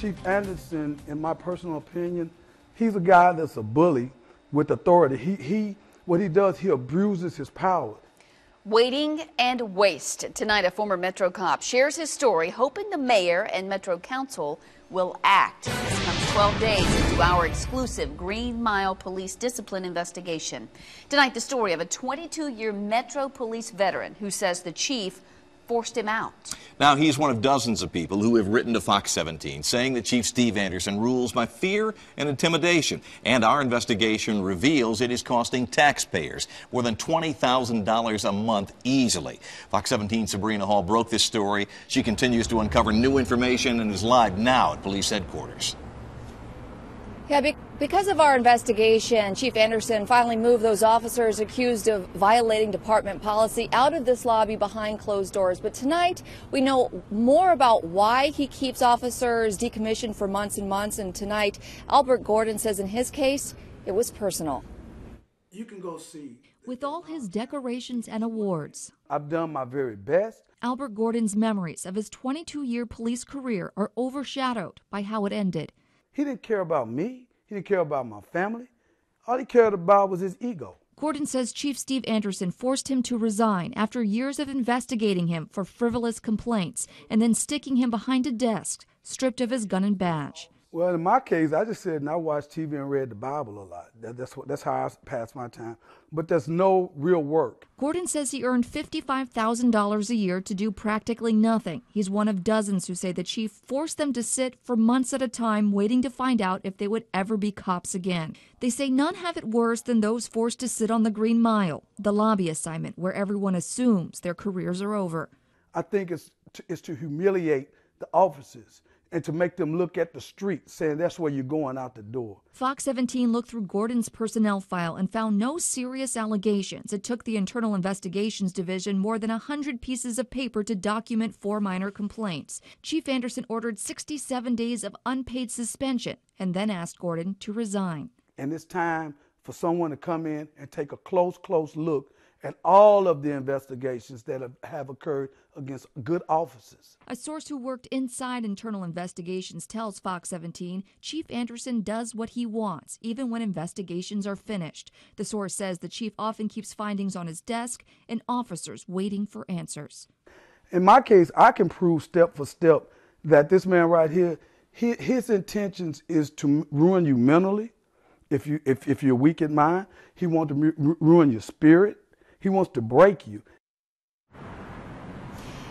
Chief Anderson, in my personal opinion, he's a guy that's a bully with authority. What he does, he abuses his power. Waiting and waste. Tonight, a former Metro cop shares his story, hoping the mayor and Metro Council will act. This comes 12 days into our exclusive Green Mile Police Discipline investigation. Tonight, the story of a 22-year Metro Police veteran who says the chief forced him out. Now, he's one of dozens of people who have written to Fox 17 saying that Chief Steve Anderson rules by fear and intimidation. And our investigation reveals it is costing taxpayers more than $20,000 a month easily. Fox 17's Sabrina Hall broke this story. She continues to uncover new information and is live now at police headquarters. Yeah, because of our investigation, Chief Anderson finally moved those officers accused of violating department policy out of this lobby behind closed doors. But tonight, we know more about why he keeps officers decommissioned for months and months. And tonight, Albert Gordon says in his case, it was personal. You can go see. With all his decorations and awards, I've done my very best. Albert Gordon's memories of his 22-year police career are overshadowed by how it ended. He didn't care about me. He didn't care about my family. All he cared about was his ego. Gordon says Chief Steve Anderson forced him to resign after years of investigating him for frivolous complaints and then sticking him behind a desk, stripped of his gun and badge. Well, in my case, I just said, and I watched TV and read the Bible a lot. That's how I pass my time. But there's no real work. Gordon says he earned $55,000 a year to do practically nothing. He's one of dozens who say the chief forced them to sit for months at a time waiting to find out if they would ever be cops again. They say none have it worse than those forced to sit on the Green Mile, the lobby assignment where everyone assumes their careers are over. I think it's to humiliate the officers and to make them look at the street, saying that's where you're going out the door. Fox 17 looked through Gordon's personnel file and found no serious allegations. It took the Internal Investigations Division more than 100 pieces of paper to document 4 minor complaints. Chief Anderson ordered 67 days of unpaid suspension and then asked Gordon to resign. And it's time for someone to come in and take a close look at all of the investigations that have occurred against good officers. A source who worked inside internal investigations tells Fox 17 Chief Anderson does what he wants, even when investigations are finished. The source says the chief often keeps findings on his desk and officers waiting for answers. In my case, I can prove step for step that this man right here, his intentions is to ruin you mentally. If you're weak in mind, he wants to ruin your spirit. He wants to break you.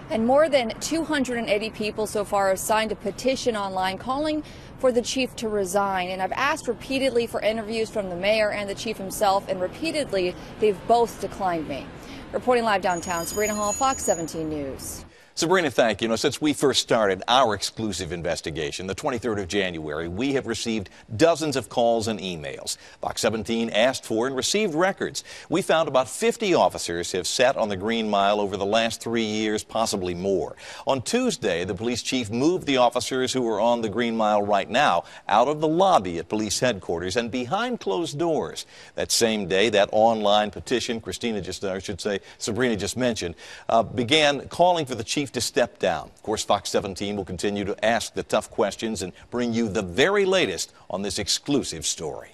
And more than 280 people so far have signed a petition online calling for the chief to resign. And I've asked repeatedly for interviews from the mayor and the chief himself, and repeatedly they've both declined me. Reporting live downtown, Sabrina Hall, Fox 17 News. Sabrina, thank you. Since we first started our exclusive investigation, the 23rd of January, we have received dozens of calls and emails. Fox 17 asked for and received records. We found about 50 officers have sat on the Green Mile over the last 3 years, possibly more. On Tuesday, the police chief moved the officers who are on the Green Mile right now out of the lobby at police headquarters and behind closed doors. That same day, that online petition, Sabrina just mentioned, began calling for the chief to step down. Of course, Fox 17 will continue to ask the tough questions and bring you the very latest on this exclusive story.